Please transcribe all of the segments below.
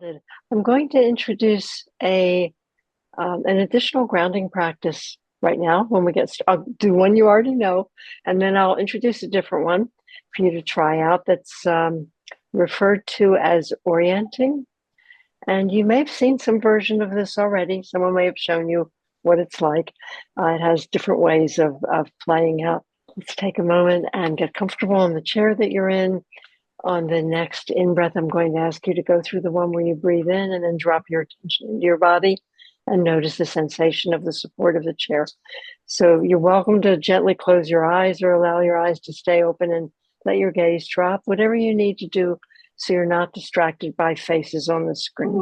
I'm going to introduce an additional grounding practice right now. When we get started, I'll do one you already know, and then I'll introduce a different one for you to try out that's referred to as orienting. And you may have seen some version of this already. Someone may have shown you what it's like. It has different ways of playing out. Let's take a moment and get comfortable in the chair that you're in. On the next in-breath, I'm going to ask you to go through the one where you breathe in and then drop your attention into your body and notice the sensation of the support of the chair. So you're welcome to gently close your eyes or allow your eyes to stay open and let your gaze drop, whatever you need to do so you're not distracted by faces on the screen.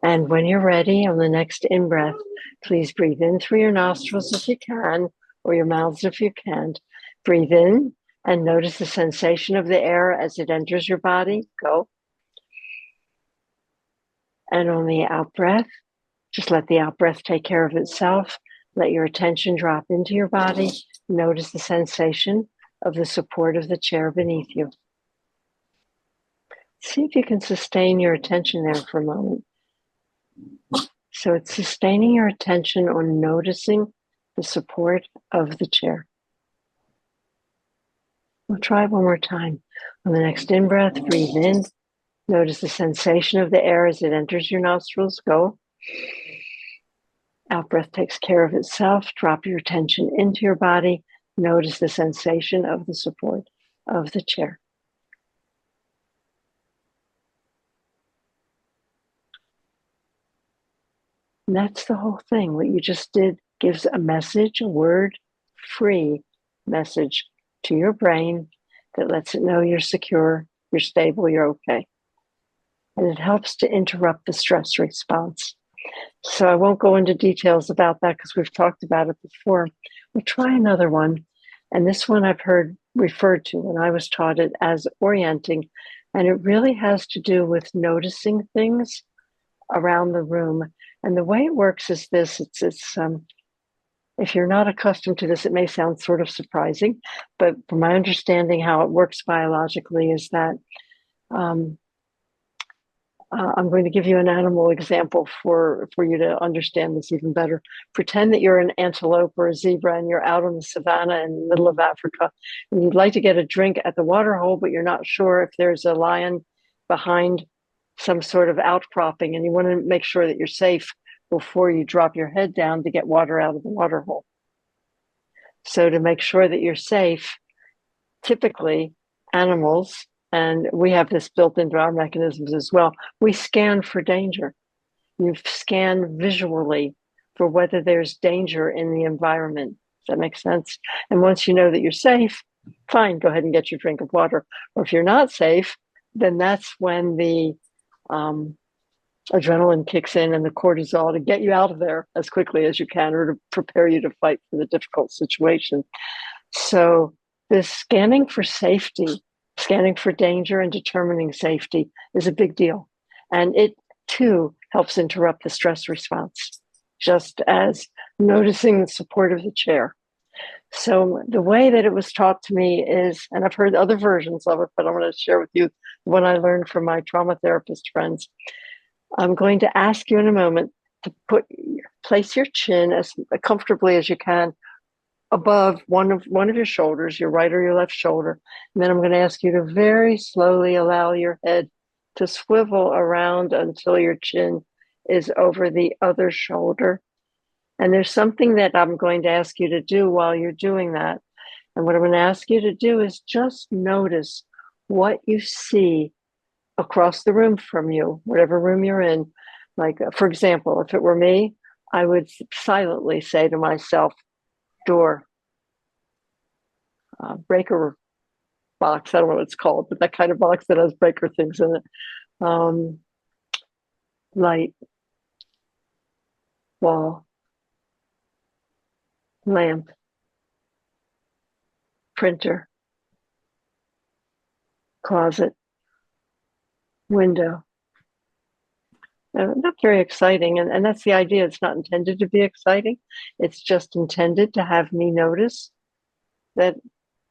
And when you're ready, on the next in-breath, please breathe in through your nostrils if you can, or your mouths if you can't. Breathe in and notice the sensation of the air as it enters your body. Go. And on the out-breath, just let the out-breath take care of itself. Let your attention drop into your body. Notice the sensation of the support of the chair beneath you. See if you can sustain your attention there for a moment. So it's sustaining your attention on noticing the support of the chair. We'll try one more time. On the next in-breath, breathe in. Notice the sensation of the air as it enters your nostrils. Go. Out-breath takes care of itself. Drop your attention into your body. Notice the sensation of the support of the chair. And that's the whole thing. What you just did gives a message, a word-free message to your brain that lets it know you're secure, you're stable, you're okay. And it helps to interrupt the stress response. So I won't go into details about that because we've talked about it before. We'll try another one. And this one I've heard referred to when I was taught it as orienting. And it really has to do with noticing things around the room. And the way it works is this, if you're not accustomed to this, it may sound sort of surprising, but from my understanding how it works biologically is that I'm going to give you an animal example for you to understand this even better. Pretend that you're an antelope or a zebra and you're out on the savannah in the middle of Africa and you'd like to get a drink at the water hole, but you're not sure if there's a lion behind some sort of outcropping and you want to make sure that you're safe before you drop your head down to get water out of the water hole. So to make sure that you're safe, typically animals, and we have this built into our mechanisms as well, we scan for danger. You scan visually for whether there's danger in the environment. Does that make sense? And once you know that you're safe, fine, go ahead and get your drink of water. Or if you're not safe, then that's when the adrenaline kicks in and the cortisol to get you out of there as quickly as you can or to prepare you to fight for the difficult situation. So this scanning for safety, scanning for danger and determining safety is a big deal. And it too helps interrupt the stress response, just as noticing the support of the chair. So the way that it was taught to me is, and I've heard other versions of it, but I'm going to share with you what I learned from my trauma therapist friends. I'm going to ask you in a moment to place your chin as comfortably as you can above one of your shoulders, your right or your left shoulder. And then I'm going to ask you to very slowly allow your head to swivel around until your chin is over the other shoulder. And there's something that I'm going to ask you to do while you're doing that. And what I'm going to ask you to do is just notice what you see across the room from you, whatever room you're in. Like, for example, if it were me, I would silently say to myself, door, breaker box, I don't know what it's called, but that kind of box that has breaker things in it. Light, wall, lamp, printer, closet, window. Not very exciting, and that's the idea. It's not intended to be exciting. It's just intended to have me notice that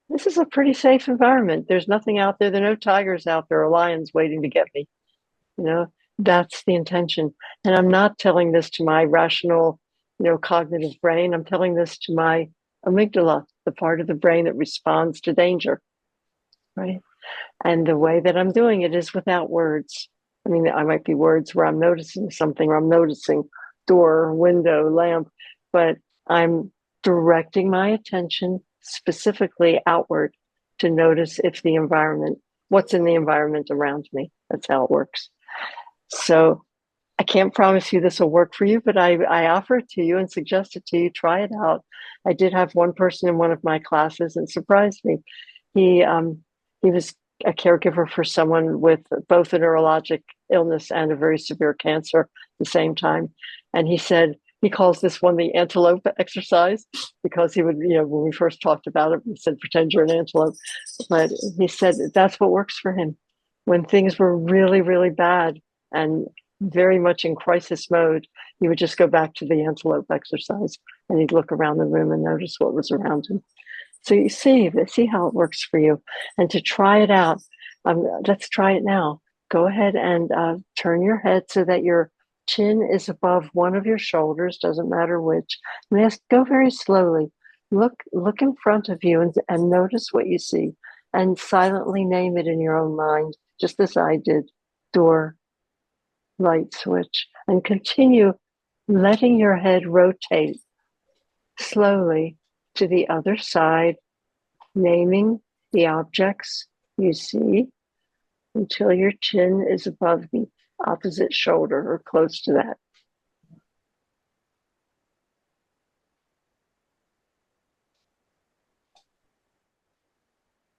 this is a pretty safe environment. There's nothing out there. There are no tigers out there or lions waiting to get me. You know, That's the intention. And I'm not telling this to my rational, cognitive brain. I'm telling this to my amygdala, the part of the brain that responds to danger, right? And the way that I'm doing it is without words. I mean, I might be words where I'm noticing something, or I'm noticing door, window, lamp, but I'm directing my attention specifically outward to notice if the environment, what's in the environment around me. That's how it works. So I can't promise you this will work for you, but I offer it to you and suggest it to you. Try it out. I did have one person in one of my classes and surprised me. He was a caregiver for someone with both a neurologic illness and a very severe cancer at the same time. And he said he calls this one the antelope exercise because he would, when we first talked about it, he said, pretend you're an antelope. But he said that's what works for him. When things were really, really bad and very much in crisis mode, he would just go back to the antelope exercise and he'd look around the room and notice what was around him. So you see how it works for you. And to try it out, let's try it now. Go ahead and turn your head so that your chin is above one of your shoulders, doesn't matter which. And just go very slowly. Look in front of you and notice what you see and silently name it in your own mind, just as I did. Door, light switch, and continue letting your head rotate slowly to the other side, naming the objects you see until your chin is above the opposite shoulder or close to that.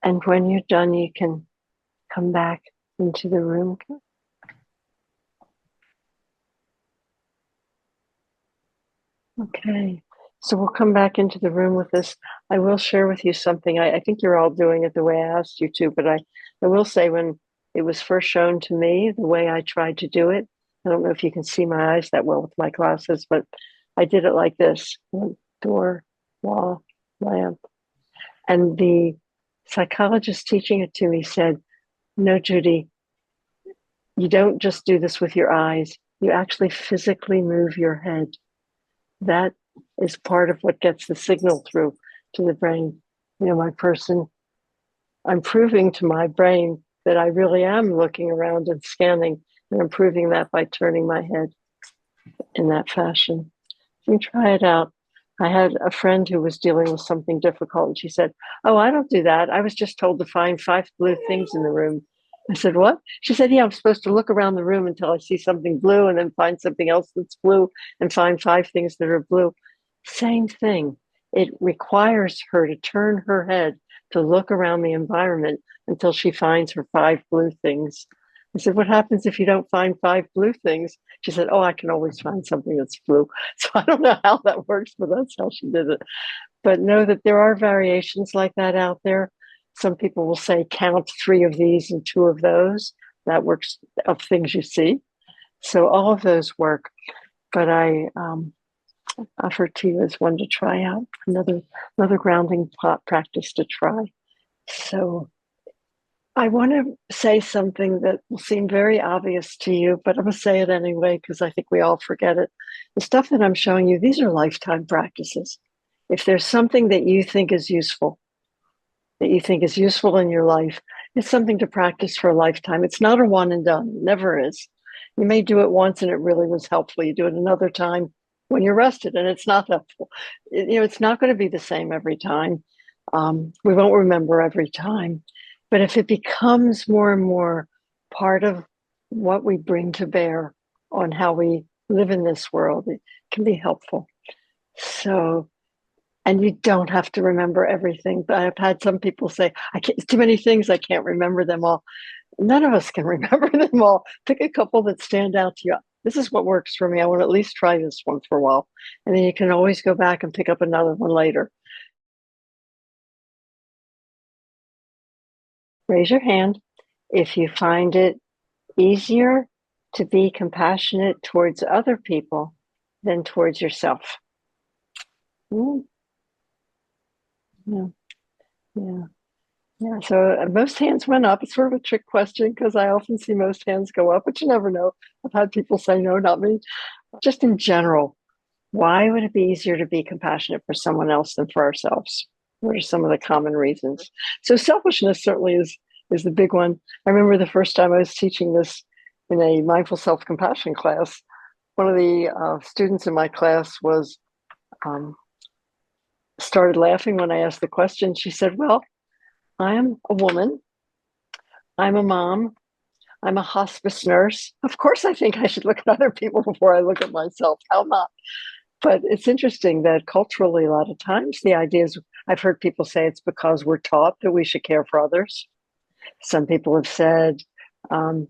And when you're done, you can come back into the room. Okay, so we'll come back into the room with this. I will share with you something. I think you're all doing it the way I asked you to, but I will say when it was first shown to me, the way I tried to do it, I don't know if you can see my eyes that well with my glasses, but I did it like this: door, wall, lamp. And the psychologist teaching it to me said, no, Judy, you don't just do this with your eyes. You actually physically move your head. That is part of what gets the signal through to the brain. I'm proving to my brain that I really am looking around and scanning, and I'm proving that by turning my head in that fashion. You try it out. I had a friend who was dealing with something difficult, and she said, oh, I don't do that. I was just told to find 5 blue things in the room. I said, what? She said, yeah, I'm supposed to look around the room until I see something blue and then find something else that's blue and find 5 things that are blue. Same thing. It requires her to turn her head to look around the environment until she finds her 5 blue things. I said, what happens if you don't find 5 blue things? She said, oh, I can always find something that's blue. So I don't know how that works, but that's how she did it. But know that there are variations like that out there. Some people will say, count 3 of these and 2 of those. That works, of things you see. So all of those work. But I offer to you as one to try out, another grounding practice to try. So I want to say something that will seem very obvious to you, but I'm going to say it anyway because I think we all forget it. The stuff that I'm showing you, these are lifetime practices. If there's something that you think is useful, in your life, it's something to practice for a lifetime. It's not a one and done. It never is. You may do it once and it really was helpful. You do it another time when you're rested and it's not helpful. It's not going to be the same every time. We won't remember every time. But if it becomes more and more part of what we bring to bear on how we live in this world, it can be helpful. So, and you don't have to remember everything. But I've had some people say, too many things, I can't remember them all. None of us can remember them all. Pick a couple that stand out to you. This is what works for me. I want to at least try this one for a while. And then you can always go back and pick up another one later. Raise your hand if you find it easier to be compassionate towards other people than towards yourself. Yeah. Yeah. Yeah, so most hands went up. It's sort of a trick question because I often see most hands go up, but you never know. I've had people say no, not me. Just in general, why would it be easier to be compassionate for someone else than for ourselves? What are some of the common reasons? So selfishness certainly is the big one. I remember the first time I was teaching this in a mindful self-compassion class. One of the students in my class was um, started laughing when I asked the question. She said, "Well, I am a woman. I'm a mom. I'm a hospice nurse. Of course, I think I should look at other people before I look at myself. How not?" But it's interesting that culturally, a lot of times, the idea is I've heard people say it's because we're taught that we should care for others. Some people have said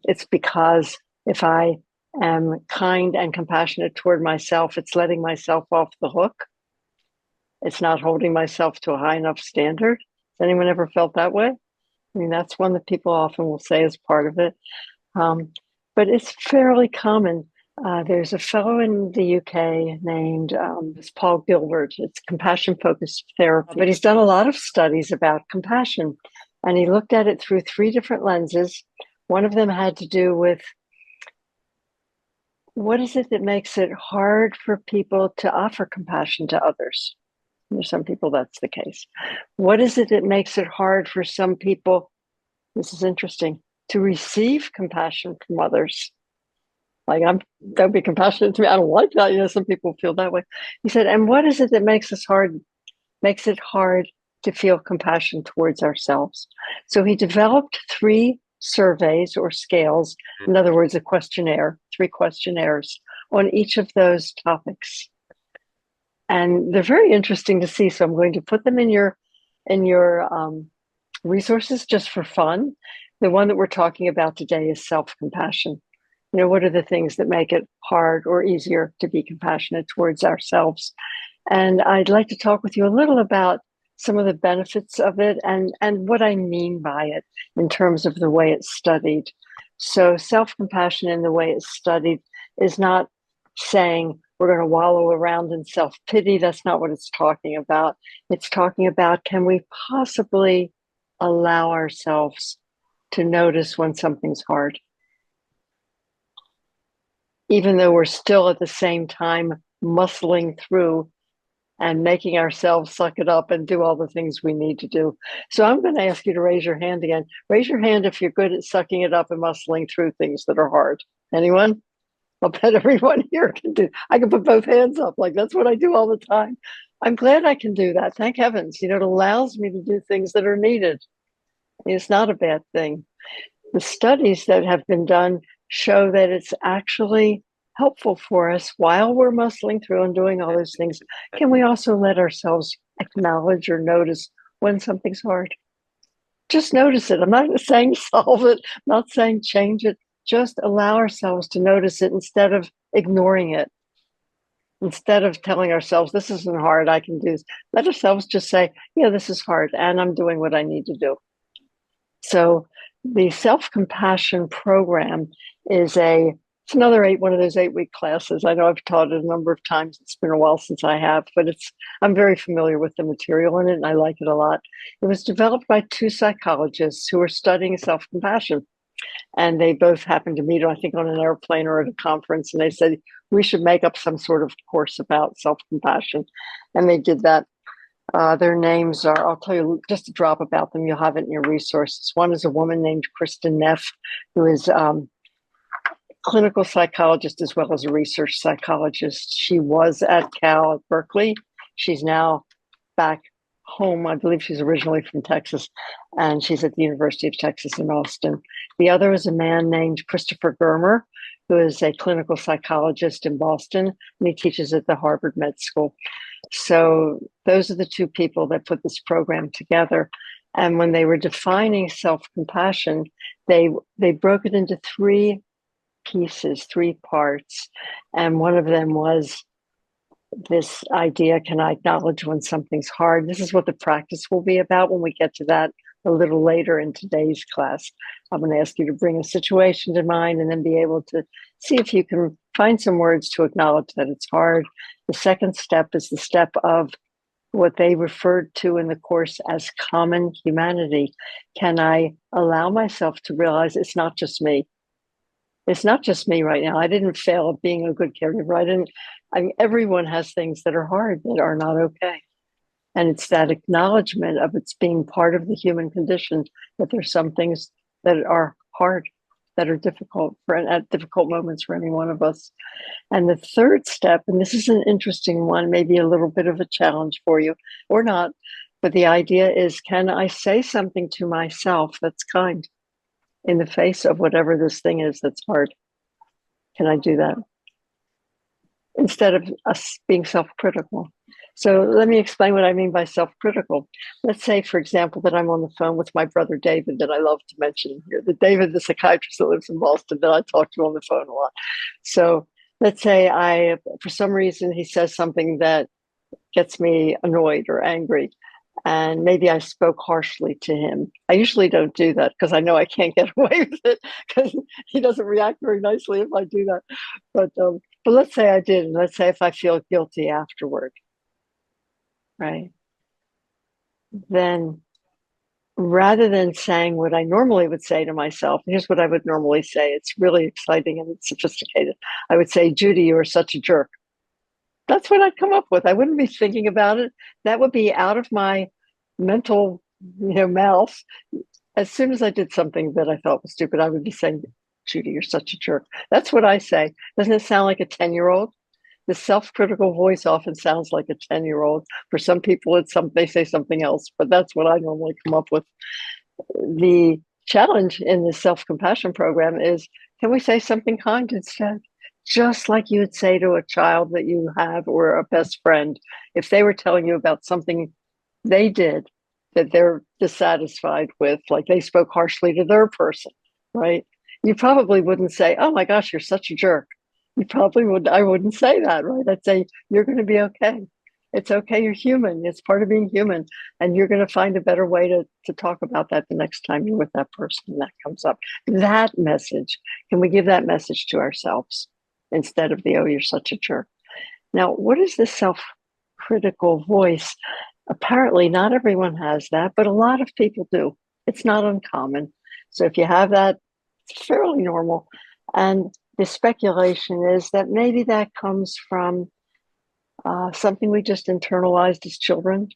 it's because if I am kind and compassionate toward myself, it's letting myself off the hook. It's not holding myself to a high enough standard. Has anyone ever felt that way? I mean, that's one that people often will say is part of it. Um, but it's fairly common. There's a fellow in the UK named Paul Gilbert. It's compassion focused therapy, but he's done a lot of studies about compassion, and he looked at it through three different lenses. One of them had to do with what is it that makes it hard for people to offer compassion to others? For some people, that's the case. What is it that makes it hard for some people? This is interesting, to receive compassion from others. Like, don't be compassionate to me. I don't like that. Some people feel that way. He said, and what is it that makes it hard to feel compassion towards ourselves? So he developed three surveys or scales. In other words, a questionnaire, three questionnaires on each of those topics. And they're very interesting to see. So I'm going to put them in your resources just for fun. The one that we're talking about today is self-compassion. What are the things that make it hard or easier to be compassionate towards ourselves? And I'd like to talk with you a little about some of the benefits of it and what I mean by it in terms of the way it's studied. So self-compassion in the way it's studied is not saying we're going to wallow around in self-pity. That's not what it's talking about. It's talking about, can we possibly allow ourselves to notice when something's hard, even though we're still at the same time muscling through and making ourselves suck it up and do all the things we need to do. So I'm going to ask you to raise your hand again. Raise your hand if you're good at sucking it up and muscling through things that are hard. Anyone? I'll bet everyone here can do. I can put both hands up. Like, that's what I do all the time. I'm glad I can do that. Thank heavens. It allows me to do things that are needed. It's not a bad thing. The studies that have been done show that it's actually helpful for us while we're muscling through and doing all those things. Can we also let ourselves acknowledge or notice when something's hard? Just notice it. I'm not saying solve it, I'm not saying change it. Just allow ourselves to notice it instead of ignoring it. Instead of telling ourselves, this isn't hard, I can do this. Let ourselves just say, yeah, this is hard, and I'm doing what I need to do. So the self-compassion program is it's another one of those 8-week classes. I know I've taught it a number of times. It's been a while since I have, but I'm very familiar with the material in it, and I like it a lot. It was developed by two psychologists who were studying self-compassion, and they both happened to meet, I think, on an airplane or at a conference, and they said, we should make up some sort of course about self-compassion. And they did that. Their names are, I'll tell you just a drop about them. You'll have it in your resources. One is a woman named Kristen Neff, who is clinical psychologist as well as a research psychologist. She was at Cal at Berkeley. She's now back home. I believe she's originally from Texas, and she's at the University of Texas in Austin. The other is a man named Christopher Germer, who is a clinical psychologist in Boston, and he teaches at the Harvard Med School. So those are the two people that put this program together. And when they were defining self-compassion, they broke it into three pieces, three parts. And one of them was this idea, can I acknowledge when something's hard? This is what the practice will be about when we get to that a little later in today's class. I'm going to ask you to bring a situation to mind and then be able to see if you can find some words to acknowledge that it's hard. The second step is the step of what they referred to in the course as common humanity? Can I allow myself to realize it's not just me? It's not just me right now. I didn't fail at being a good caregiver. I mean, everyone has things that are hard, that are not okay. And it's that acknowledgement of it's being part of the human condition, that there's some things that are hard, that are difficult at difficult moments for any one of us. And the third step, and this is an interesting one, maybe a little bit of a challenge for you or not, but the idea is, can I say something to myself that's kind in the face of whatever this thing is that's hard? Can I do that instead of us being self-critical? So let me explain what I mean by self-critical. Let's say, for example, that I'm on the phone with my brother David, that I love to mention here, the David, the psychiatrist that lives in Boston, that I talk to on the phone a lot. So let's say for some reason, he says something that gets me annoyed or angry, and maybe I spoke harshly to him. I usually don't do that because I know I can't get away with it, because he doesn't react very nicely if I do that. But let's say I did, and let's say if I feel guilty afterward, right? Then rather than saying what I normally would say to myself, here's what I would normally say. It's really exciting and it's sophisticated. I would say, Judy, you are such a jerk. That's what I'd come up with. I wouldn't be thinking about it. That would be out of my mental, mouth. As soon as I did something that I thought was stupid, I would be saying, Judy, you're such a jerk. That's what I say. Doesn't it sound like a 10-year-old? The self-critical voice often sounds like a 10-year-old. For some people, they say something else, but that's what I normally come up with. The challenge in the self-compassion program is, can we say something kind instead? Just like you would say to a child that you have or a best friend, if they were telling you about something they did that they're dissatisfied with, like they spoke harshly to their person, right? You probably wouldn't say, oh my gosh, you're such a jerk. You probably would. I wouldn't say that, right? I'd say, you're going to be okay. It's okay. You're human. It's part of being human. And you're going to find a better way to talk about that the next time you're with that person that comes up. That message, can we give that message to ourselves instead of the, oh, you're such a jerk? Now, what is the self-critical voice? Apparently, not everyone has that, but a lot of people do. It's not uncommon. So if you have that, it's fairly normal. And the speculation is that maybe that comes from something we just internalized as children.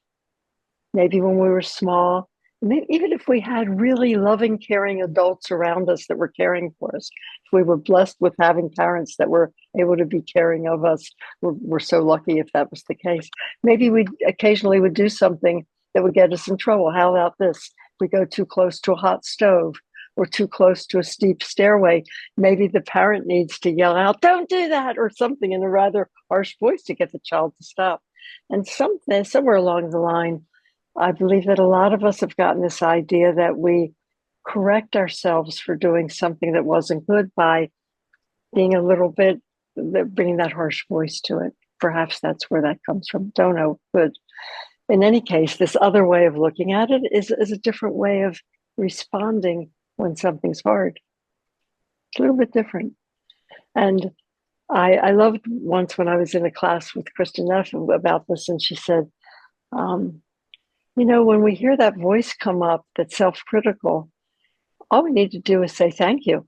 Maybe when we were small, maybe even if we had really loving, caring adults around us that were caring for us, if we were blessed with having parents that were able to be caring of us, we're so lucky if that was the case. Maybe we occasionally would do something that would get us in trouble. How about this? We go too close to a hot stove or too close to a steep stairway. Maybe the parent needs to yell out, don't do that, or something in a rather harsh voice to get the child to stop. And somewhere along the line, I believe that a lot of us have gotten this idea that we correct ourselves for doing something that wasn't good by being a little bit, bringing that harsh voice to it. Perhaps that's where that comes from. Don't know. But in any case, this other way of looking at it is a different way of responding when something's hard. It's a little bit different. And I loved once when I was in a class with Kristen Neff about this, and she said, when we hear that voice come up that's self-critical, all we need to do is say thank you.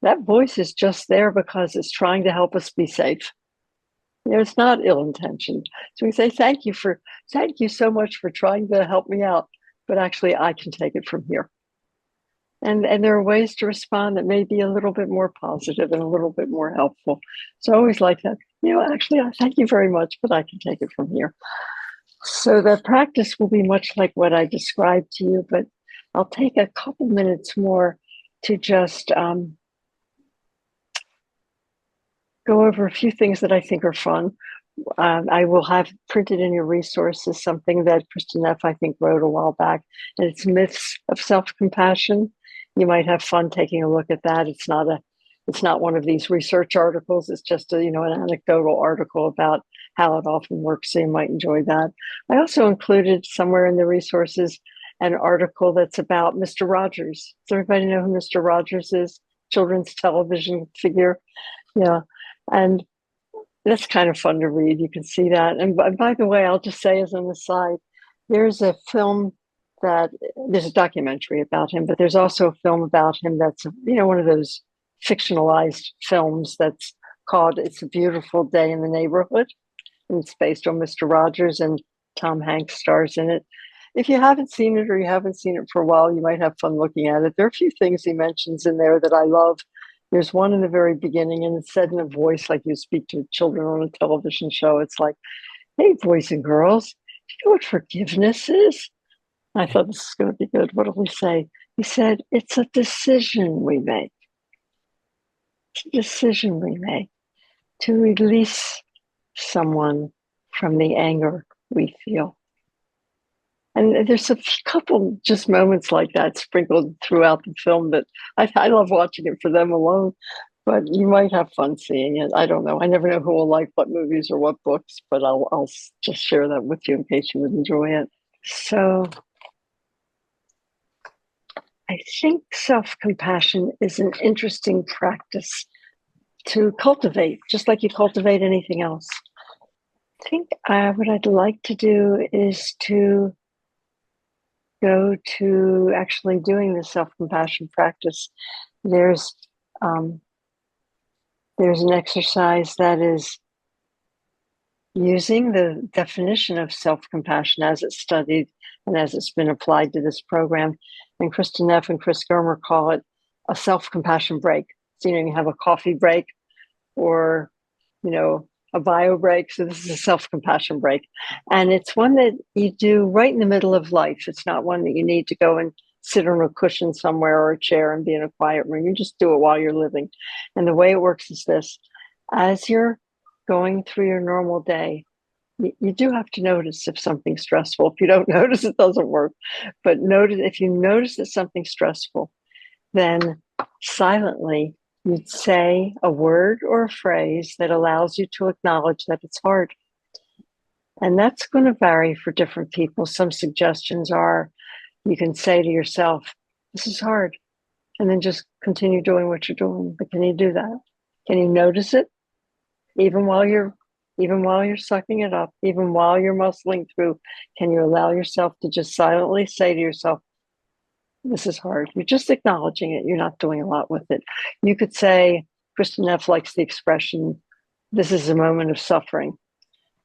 That voice is just there because it's trying to help us be safe. It's not ill-intentioned. So we say thank you so much for trying to help me out, but actually I can take it from here. And there are ways to respond that may be a little bit more positive and a little bit more helpful. So I always like that. Actually, I thank you very much, but I can take it from here. So the practice will be much like what I described to you, but I'll take a couple minutes more to just go over a few things that I think are fun. I will have printed in your resources something that Kristen Neff, I think, wrote a while back, and it's Myths of Self-Compassion. You might have fun taking a look at that. It's not one of these research articles. It's just an anecdotal article about how it often works. So you might enjoy that. I also included somewhere in the resources an article that's about Mr. Rogers. Does everybody know who Mr. Rogers is? Children's television figure. Yeah. And That's kind of fun to read. You can see that. And by the way, I'll just say as an aside, there's a film there's a documentary about him, but there's also a film about him that's, one of those fictionalized films that's called It's a Beautiful Day in the Neighborhood. And it's based on Mr. Rogers, and Tom Hanks stars in it. If you haven't seen it or you haven't seen it for a while, you might have fun looking at it. There are a few things he mentions in there that I love. There's one in the very beginning, and it's said in a voice like you speak to children on a television show. It's like, hey, boys and girls, do you know what forgiveness is? I thought this is going to be good. What did we say? He said, it's a decision we make. It's a decision we make to release someone from the anger we feel. And there's a couple just moments like that sprinkled throughout the film that I love watching it for them alone, but you might have fun seeing it. I don't know. I never know who will like what movies or what books, but I'll just share that with you in case you would enjoy it. So I think self-compassion is an interesting practice to cultivate, just like you cultivate anything else. I think what I'd like to do is to go to actually doing the self-compassion practice. There's an exercise that is using the definition of self-compassion as it's studied and as it's been applied to this program. And Kristen Neff and Chris Germer call it a self-compassion break. So, you have a coffee break or, a bio break. So this is a self-compassion break. And it's one that you do right in the middle of life. It's not one that you need to go and sit on a cushion somewhere or a chair and be in a quiet room. You just do it while you're living. And the way it works is this: as you're going through your normal day, you do have to notice if something's stressful. If you don't notice, it doesn't work. But if you notice that something's stressful, then silently you'd say a word or a phrase that allows you to acknowledge that it's hard. And that's going to vary for different people. Some suggestions are you can say to yourself, this is hard, and then just continue doing what you're doing. But can you do that? Can you notice it? Even while you're sucking it up, even while you're muscling through, can you allow yourself to just silently say to yourself, this is hard. You're just acknowledging it. You're not doing a lot with it. You could say, Kristen Neff likes the expression, this is a moment of suffering.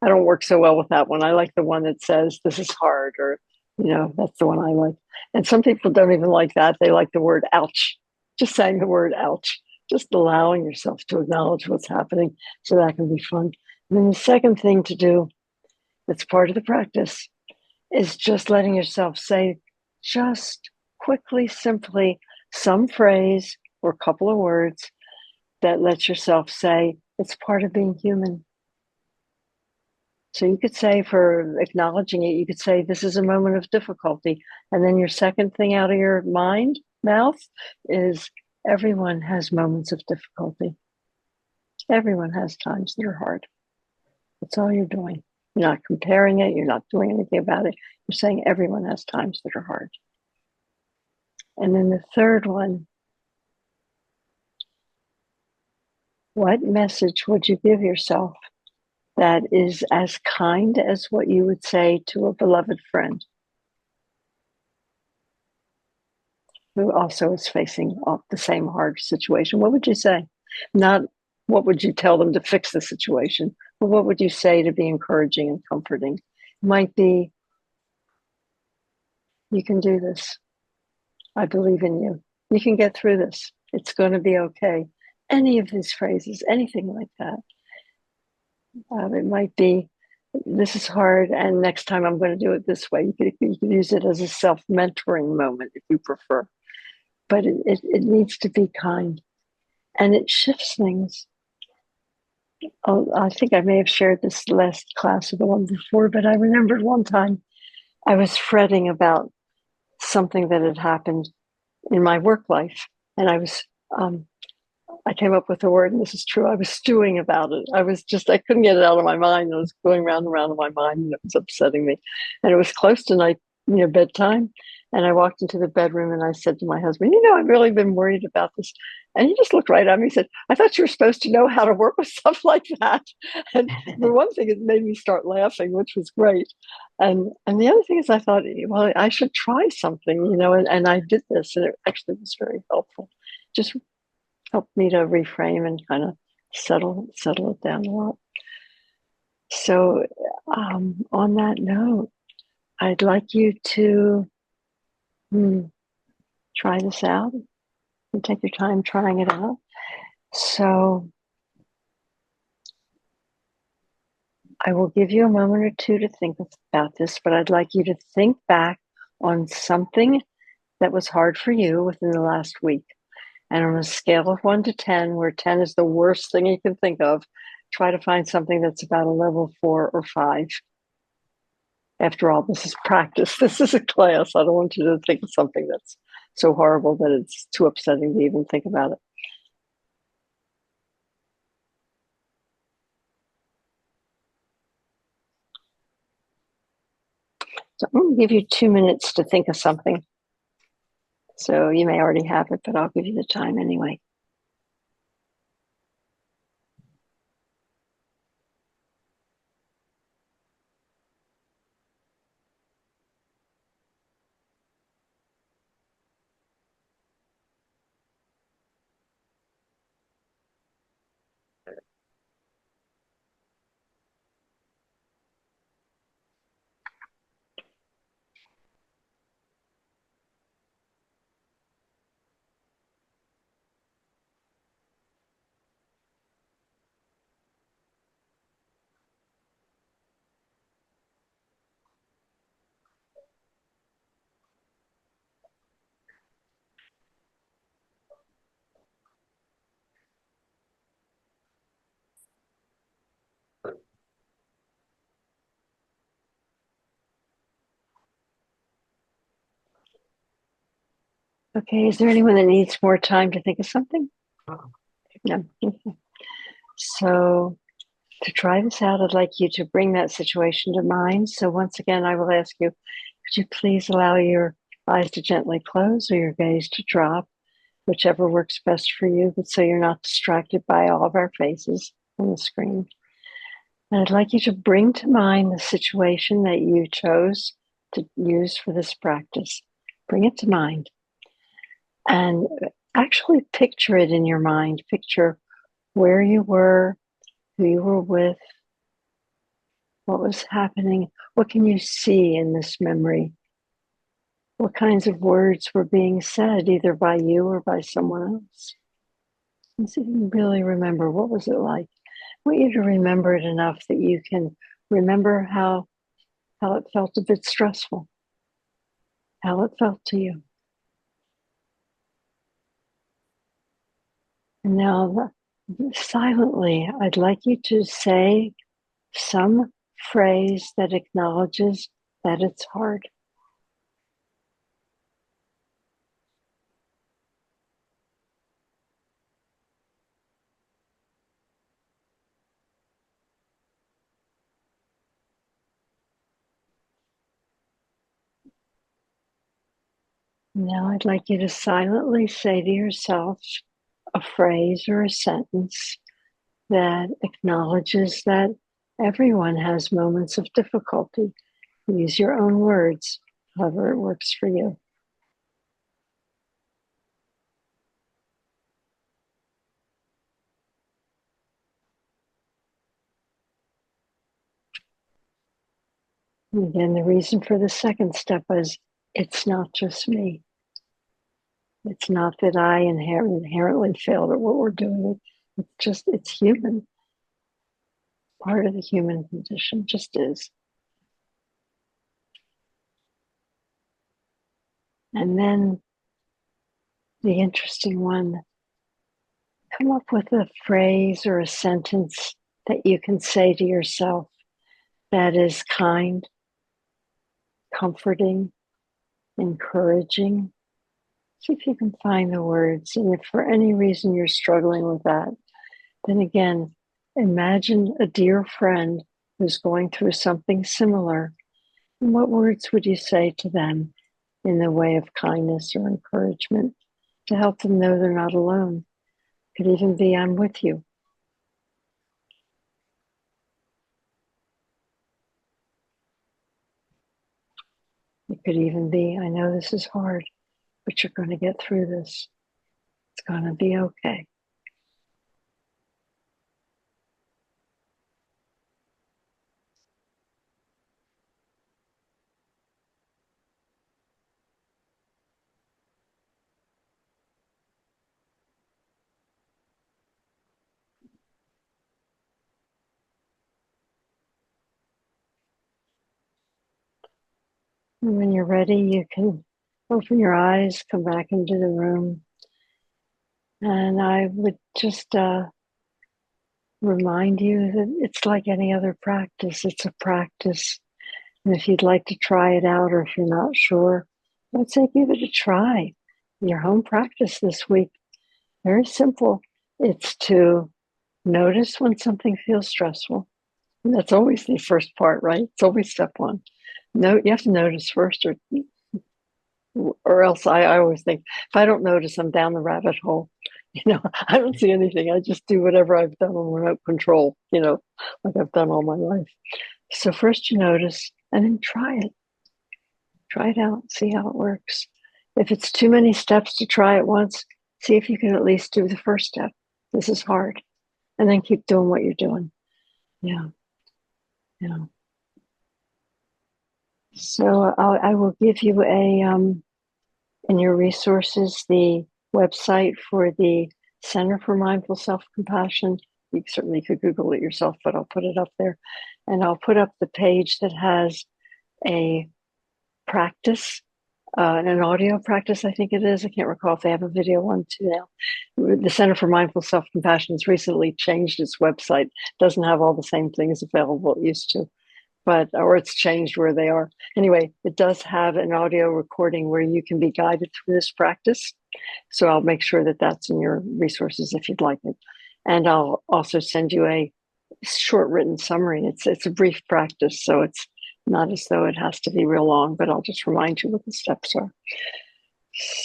I don't work so well with that one. I like the one that says, this is hard, or, that's the one I like. And some people don't even like that. They like the word ouch. Just saying the word ouch, just allowing yourself to acknowledge what's happening. So that can be fun. And then the second thing to do that's part of the practice is just letting yourself say, just quickly, simply, some phrase or a couple of words that lets yourself say, it's part of being human. So you could say, for acknowledging it, you could say, this is a moment of difficulty. And then your second thing out of your mouth is, everyone has moments of difficulty. Everyone has times that are hard. That's all you're doing. You're not comparing it. You're not doing anything about it. You're saying everyone has times that are hard. And then the third one, what message would you give yourself that is as kind as what you would say to a beloved friend who also is facing the same hard situation? What would you say? Not what would you tell them to fix the situation, but what would you say to be encouraging and comforting? It might be, you can do this. I believe in you. You can get through this. It's going to be okay. Any of these phrases, anything like that. It might be, this is hard, and next time I'm going to do it this way. You could use it as a self-mentoring moment if you prefer. But it needs to be kind. And it shifts things. I think I may have shared this last class or the one before, but I remembered one time I was fretting about something that had happened in my work life. And I came up with a word, and this is true. I was stewing about it. I couldn't get it out of my mind. It was going round and round in my mind, and it was upsetting me. And it was close to night, bedtime. And I walked into the bedroom and I said to my husband, I've really been worried about this. And he just looked right at me and said, I thought you were supposed to know how to work with stuff like that. And for one thing, it made me start laughing, which was great. And the other thing is I thought, well, I should try something, and I did this, and it actually was very helpful. Just helped me to reframe and kind of settle it down a lot. So on that note, I'd like you to try this out and take your time trying it out. So I will give you a moment or two to think about this, but I'd like you to think back on something that was hard for you within the last week. And on a scale of 1 to 10, where 10 is the worst thing you can think of, try to find something that's about a level 4 or 5. After all, this is practice. This is a class. I don't want you to think of something that's so horrible that it's too upsetting to even think about it. So I'm going to give you 2 minutes to think of something. So you may already have it, but I'll give you the time anyway. Okay, is there anyone that needs more time to think of something? No. So to try this out, I'd like you to bring that situation to mind. So once again, I will ask you, could you please allow your eyes to gently close or your gaze to drop, whichever works best for you, but so you're not distracted by all of our faces on the screen. And I'd like you to bring to mind the situation that you chose to use for this practice. Bring it to mind. And actually picture it in your mind. Picture where you were, who you were with, what was happening. What can you see in this memory? What kinds of words were being said, either by you or by someone else? And see if you can really remember, what was it like? I want you to remember it enough that you can remember how it felt a bit stressful, how it felt to you. And now, silently, I'd like you to say some phrase that acknowledges that it's hard. Now I'd like you to silently say to yourself a phrase or a sentence that acknowledges that everyone has moments of difficulty. Use your own words, however it works for you. And again, the reason for the second step is it's not just me. It's not that I inherently failed at what we're doing. It's human. Part of the human condition just is. And then the interesting one, come up with a phrase or a sentence that you can say to yourself that is kind, comforting, encouraging. See if you can find the words. And if for any reason you're struggling with that, then again, imagine a dear friend who's going through something similar. And what words would you say to them in the way of kindness or encouragement to help them know they're not alone? Could even be, I'm with you. It could even be, I know this is hard, but you're going to get through this. It's going to be okay. And when you're ready, you can open your eyes, come back into the room. And I would just remind you that it's like any other practice. It's a practice. And if you'd like to try it out, or if you're not sure, I'd say give it a try. Your home practice this week, very simple. It's to notice when something feels stressful. And that's always the first part, right? It's always step one. No, you have to notice first, or else I always think if I don't notice, I'm down the rabbit hole. I don't see anything. I just do whatever I've done on remote control, like I've done all my life. So first you notice and then try it. Try it out, see how it works. If it's too many steps to try at once, see if you can at least do the first step. This is hard. And then keep doing what you're doing. Yeah. Yeah. So I will give you in your resources, the website for the Center for Mindful Self-Compassion. You certainly could Google it yourself, but I'll put it up there. And I'll put up the page that has a practice, an audio practice, I think it is. I can't recall if they have a video one too now. The Center for Mindful Self-Compassion has recently changed its website. It doesn't have all the same things available it used to, or it's changed where they are. Anyway, it does have an audio recording where you can be guided through this practice. So I'll make sure that that's in your resources if you'd like it. And I'll also send you a short written summary. It's a brief practice, so it's not as though it has to be real long, but I'll just remind you what the steps are.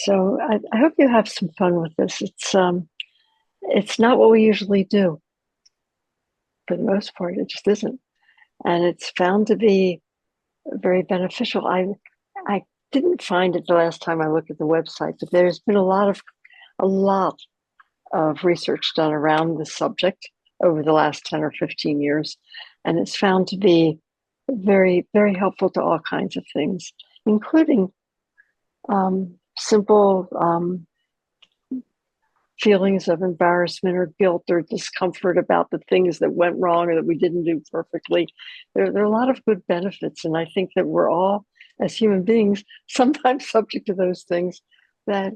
So I hope you have some fun with this. It's not what we usually do. For the most part, it just isn't. And it's found to be very beneficial. I didn't find it the last time I looked at the website, but there's been a lot of research done around the subject over the last 10 or 15 years. And it's found to be very, very helpful to all kinds of things, including simple feelings of embarrassment or guilt or discomfort about the things that went wrong or that we didn't do perfectly. There are a lot of good benefits. And I think that we're all, as human beings, sometimes subject to those things that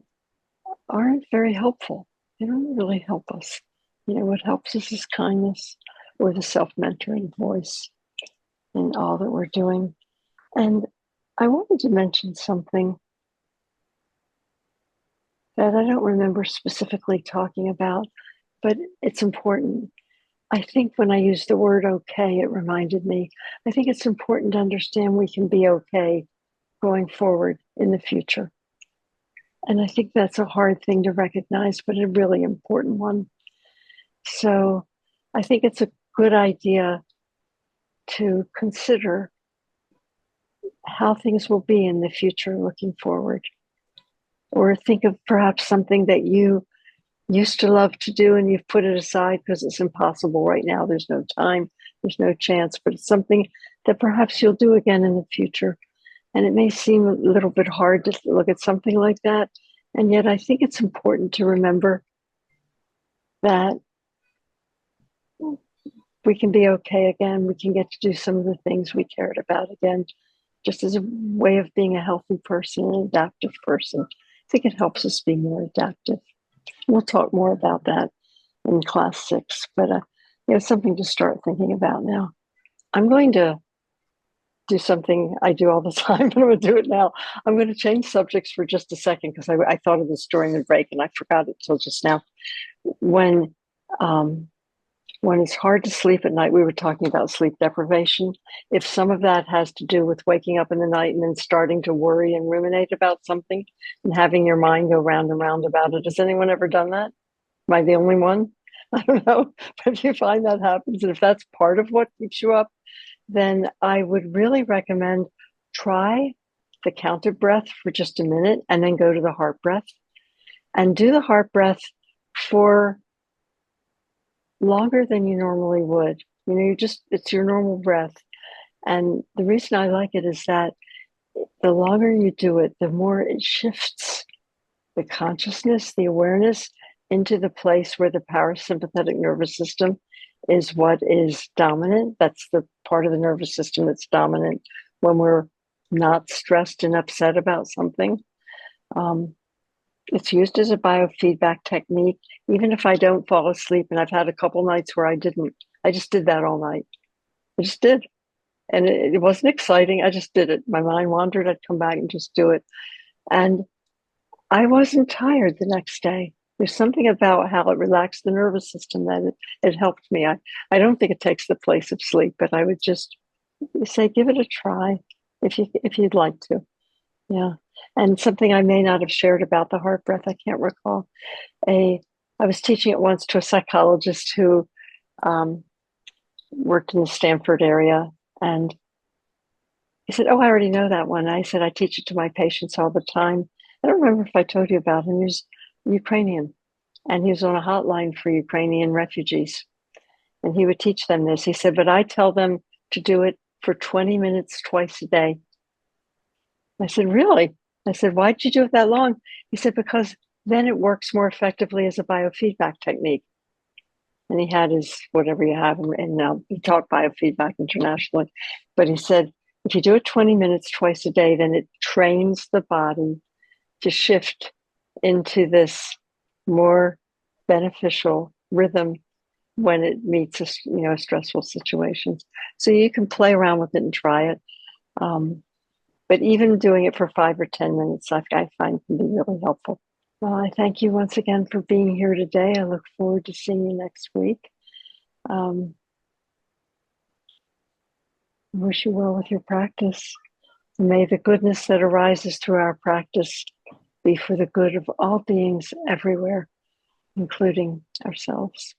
aren't very helpful. They don't really help us. What helps us is kindness or the self-mentoring voice in all that we're doing. And I wanted to mention something that I don't remember specifically talking about, but it's important. I think when I used the word okay, it reminded me. I think it's important to understand we can be okay going forward in the future. And I think that's a hard thing to recognize, but a really important one. So I think it's a good idea to consider how things will be in the future looking forward. Or think of perhaps something that you used to love to do and you've put it aside because it's impossible right now. There's no time, there's no chance, but it's something that perhaps you'll do again in the future. And it may seem a little bit hard to look at something like that. And yet I think it's important to remember that we can be okay again. We can get to do some of the things we cared about again, just as a way of being a healthy person, an adaptive person. I think it helps us be more adaptive. We'll talk more about that in class 6, but something to start thinking about now. I'm going to do something I do all the time, but I'm going to do it now. I'm going to change subjects for just a second because I thought of this during the break and I forgot it till just now. When it's hard to sleep at night, we were talking about sleep deprivation. If some of that has to do with waking up in the night and then starting to worry and ruminate about something and having your mind go round and round about it, has anyone ever done that? Am I the only one? I don't know. But if you find that happens, and if that's part of what keeps you up, then I would really recommend try the counted breath for just a minute and then go to the heart breath and do the heart breath for longer than you normally would. You know, it's your normal breath. And the reason I like it is that the longer you do it, the more it shifts the consciousness, the awareness into the place where the parasympathetic nervous system is what is dominant. That's the part of the nervous system that's dominant when we're not stressed and upset about something. It's used as a biofeedback technique. Even if I don't fall asleep, and I've had a couple nights where I didn't, I just did that all night. I just did. And it wasn't exciting. I just did it. My mind wandered. I'd come back and just do it. And I wasn't tired the next day. There's something about how it relaxed the nervous system that it helped me. I don't think it takes the place of sleep, but I would just say, give it a try if you'd like to. Yeah. And something I may not have shared about the heart breath, I can't recall. I was teaching it once to a psychologist who worked in the Stanford area. And he said, oh, I already know that one. I said, I teach it to my patients all the time. I don't remember if I told you about him. He was Ukrainian, and he was on a hotline for Ukrainian refugees. And he would teach them this. He said, but I tell them to do it for 20 minutes twice a day. I said, really? I said, why'd you do it that long? He said, because then it works more effectively as a biofeedback technique. And he had his whatever you have, and now he taught biofeedback internationally. But he said, if you do it 20 minutes twice a day, then it trains the body to shift into this more beneficial rhythm when it meets stressful situations. So you can play around with it and try it. But even doing it for 5 or 10 minutes, I find can be really helpful. Well, I thank you once again for being here today. I look forward to seeing you next week. Wish you well with your practice. May the goodness that arises through our practice be for the good of all beings everywhere, including ourselves.